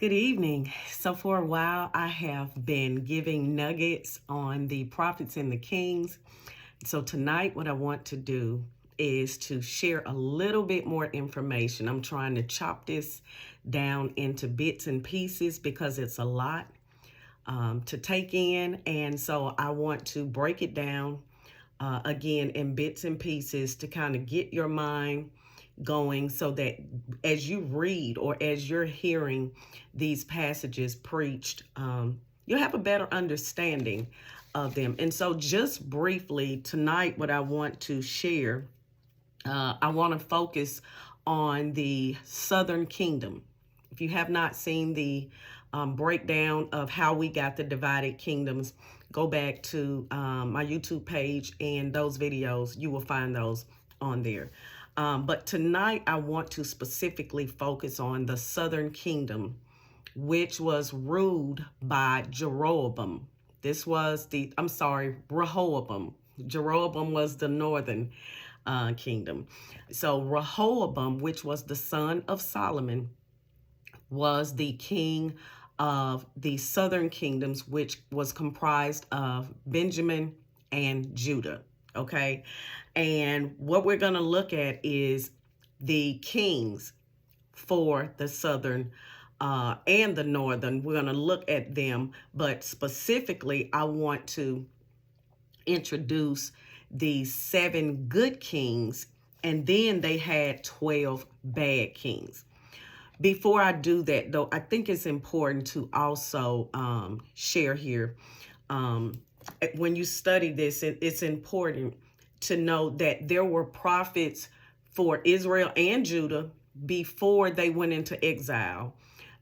Good evening. So for a while, I have been giving nuggets on the prophets and the kings. So tonight, what I want to do is to share a little bit more information. I'm trying to chop this down into bits and pieces because it's a lot to take in. And so I want to break it down again in bits and pieces to kind of get your mind going so that as you read or as you're hearing these passages preached, you'll have a better understanding of them. And so just briefly tonight, what I want to share, I want to focus on the Southern Kingdom. If you have not seen the breakdown of how we got the divided kingdoms, go back to my YouTube page and those videos, you will find those on there. But tonight I want to specifically focus on the Southern Kingdom, which was ruled by Jeroboam. Rehoboam. Jeroboam was the Northern Kingdom. So Rehoboam, which was the son of Solomon, was the king of the Southern Kingdoms, which was comprised of Benjamin and Judah. Okay. And what we're going to look at is the kings for the Southern and the Northern. We're going to look at them, but specifically, I want to introduce the 7 good kings, and then they had 12 bad kings. Before I do that, though, I think it's important to also share here. When you study this, it's important to know that there were prophets for Israel and Judah before they went into exile.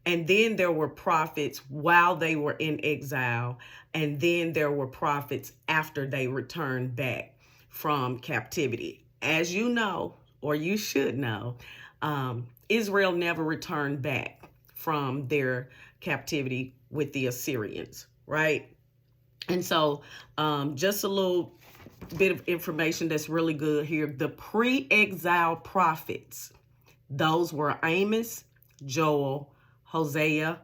And then there were prophets while they were in exile. And then there were prophets after they returned back from captivity. As you know, or you should know, Israel never returned back from their captivity with the Assyrians, right? And so just a little bit of information that's really good here. The pre-exile prophets, those were Amos, Joel, Hosea,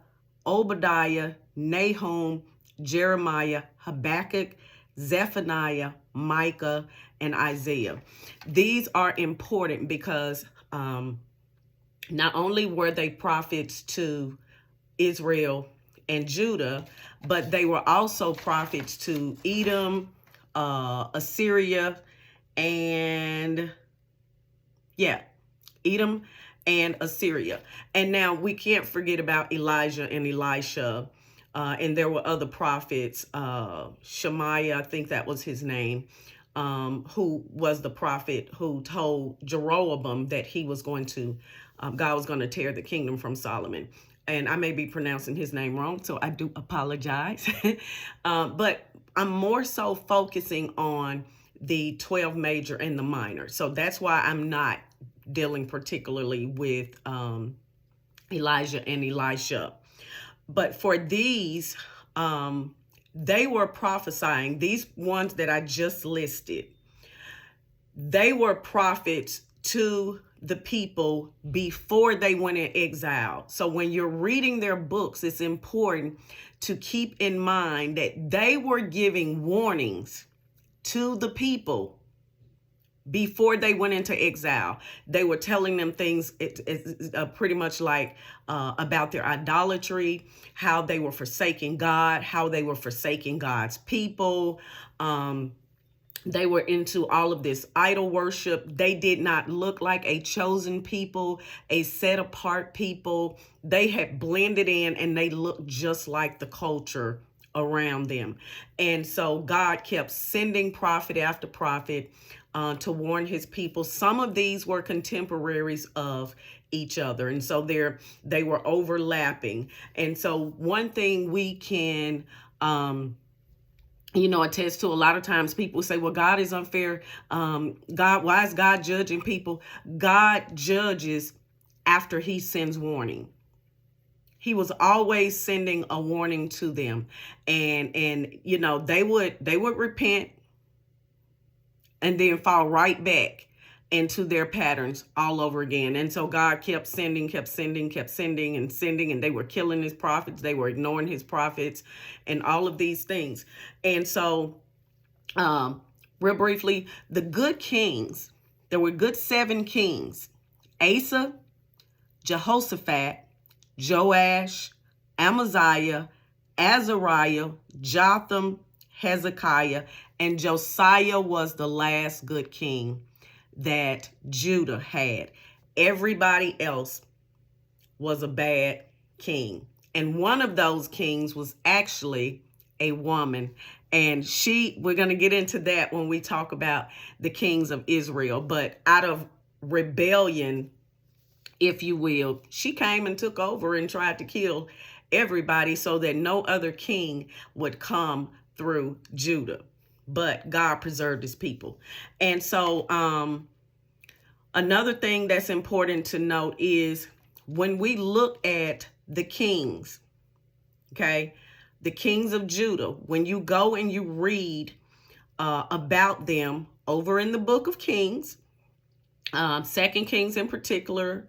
Obadiah, Nahum, Jeremiah, Habakkuk, Zephaniah, Micah, and Isaiah. These are important because not only were they prophets to Israel and Judah, but they were also prophets to Edom, Assyria, and Edom and Assyria. And now we can't forget about Elijah and Elisha. And there were other prophets, Shemaiah, I think that was his name, who was the prophet who told Jeroboam that he was going to, God was going to tear the kingdom from Solomon. And I may be pronouncing his name wrong, so I do apologize. But I'm more so focusing on the 12 major and the minor. So that's why I'm not dealing particularly with Elijah and Elisha. But for these, they were prophesying, these ones that I just listed, they were prophets to the people before they went in exile. So when you're reading their books, it's important to keep in mind that they were giving warnings to the people before they went into exile. They were telling them things pretty much like about their idolatry, how they were forsaking God, how they were forsaking God's people. They were into all of this idol worship. They did not look like a chosen people, a set apart people. They had blended in and they looked just like the culture around them. And so God kept sending prophet after prophet to warn his people. Some of these were contemporaries of each other. And so they were overlapping. And so one thing we can attest to, a lot of times people say, well, God is unfair. Why is God judging people? God judges after he sends warning. He was always sending a warning to them. And they would repent and then fall right back into their patterns all over again. And so God kept sending, and they were killing his prophets. They were ignoring his prophets and all of these things. And so, real briefly, the good kings, there were good 7 kings: Asa, Jehoshaphat, Joash, Amaziah, Azariah, Jotham, Hezekiah, and Josiah was the last good king that Judah had. Everybody else was a bad king. And one of those kings was actually a woman. And we're going to get into that when we talk about the kings of Israel. But out of rebellion, if you will, she came and took over and tried to kill everybody so that no other king would come through Judah. But God preserved his people. And so another thing that's important to note is when we look at the kings, okay, the kings of Judah, when you go and you read about them over in the book of Kings, 2 Kings in particular,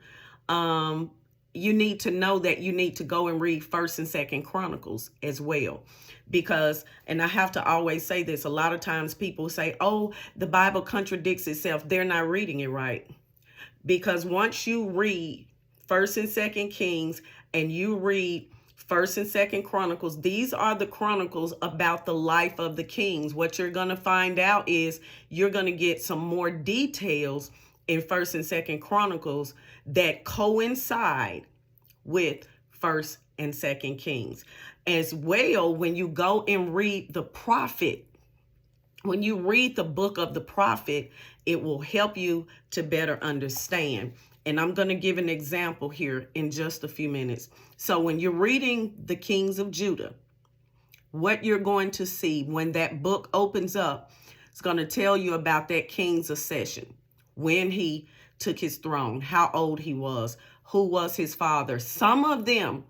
you need to know that you need to go and read 1st and 2nd Chronicles as well. Because, and I have to always say this, a lot of times people say, oh, the Bible contradicts itself. They're not reading it right. Because once you read 1st and 2nd Kings and you read 1st and 2nd Chronicles, these are the chronicles about the life of the kings. What you're going to find out is you're going to get some more details in 1st and 2nd Chronicles that coincide with 1st and 2nd Kings. As well, when you go and read the prophet, when you read the book of the prophet, it will help you to better understand. And I'm going to give an example here in just a few minutes. So when you're reading the kings of Judah, what you're going to see when that book opens up, it's going to tell you about that king's accession, when he took his throne, how old he was, who was his father. Some of them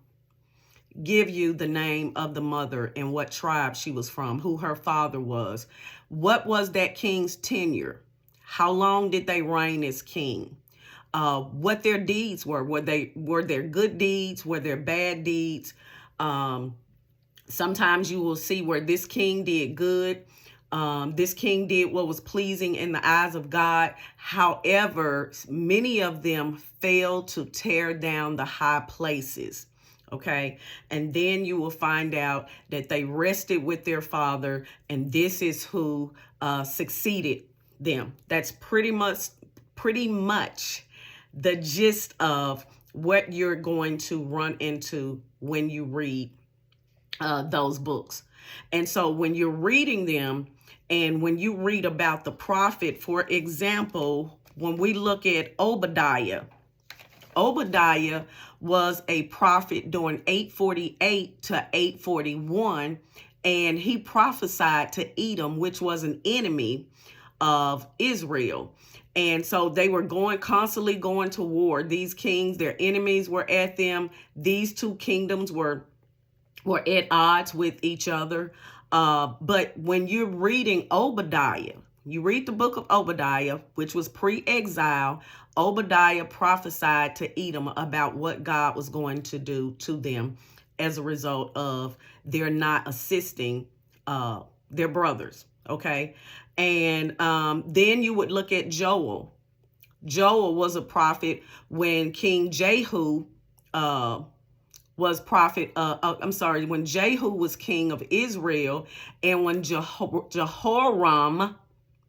give you the name of the mother and what tribe she was from, who her father was. What was that king's tenure? How long did they reign as king? What their deeds were. Were there good deeds? Were there bad deeds? Sometimes you will see where this king did good. This king did what was pleasing in the eyes of God. However, many of them failed to tear down the high places. Okay. And then you will find out that they rested with their father, and this is who succeeded them. That's pretty much the gist of what you're going to run into when you read those books. And so when you're reading them, and when you read about the prophet, for example, when we look at Obadiah was a prophet during 848 to 841, and he prophesied to Edom, which was an enemy of Israel. And so they were constantly going to war. These kings, their enemies were at them. These two kingdoms were at odds with each other. But when you're reading Obadiah, you read the book of Obadiah, which was pre-exile. Obadiah prophesied to Edom about what God was going to do to them as a result of their not assisting their brothers. Okay. And then you would look at Joel. Joel was a prophet when King Jehu was prophet. When Jehu was king of Israel, and when Jehoram,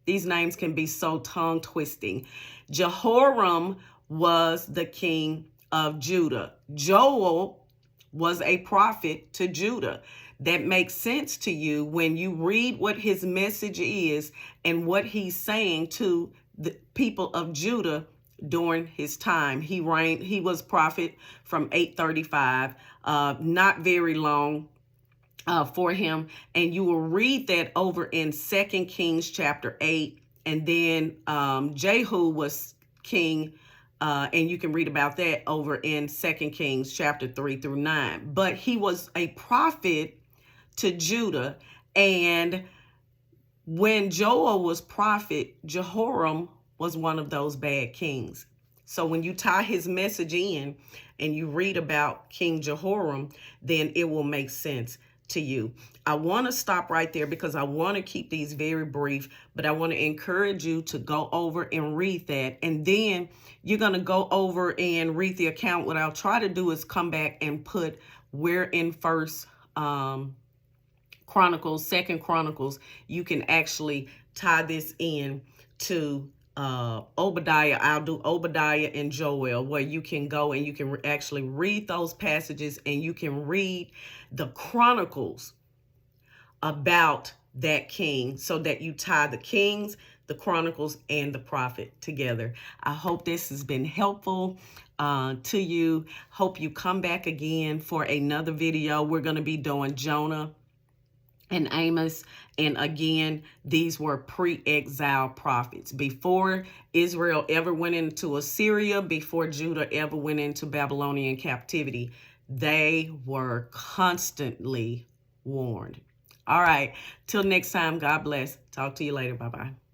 these names can be so tongue twisting. Jehoram was the king of Judah. Joel was a prophet to Judah. That makes sense to you when you read what his message is and what he's saying to the people of Judah during his time. He was prophet from 835, not very long for him. And you will read that over in 2 Kings chapter 8. And then Jehu was king, and you can read about that over in 2 Kings chapter 3 through 9. But he was a prophet to Judah. And when Joel was prophet, Jehoram was one of those bad kings. So when you tie his message in and you read about King Jehoram, then it will make sense to you. I want to stop right there because I want to keep these very brief, but I want to encourage you to go over and read that. And then you're going to go over and read the account. What I'll try to do is come back and put where in First Chronicles, Second Chronicles, you can actually tie this in to Obadiah. I'll do Obadiah and Joel, where you can go and you can actually read those passages, and you can read the chronicles about that king, so that you tie the kings, the chronicles, and the prophet together. I hope this has been helpful to you. Hope you come back again for another video. We're going to be doing Jonah and Amos. And again, these were pre-exile prophets. Before Israel ever went into Assyria, before Judah ever went into Babylonian captivity, they were constantly warned. All right. Till next time, God bless. Talk to you later. Bye-bye.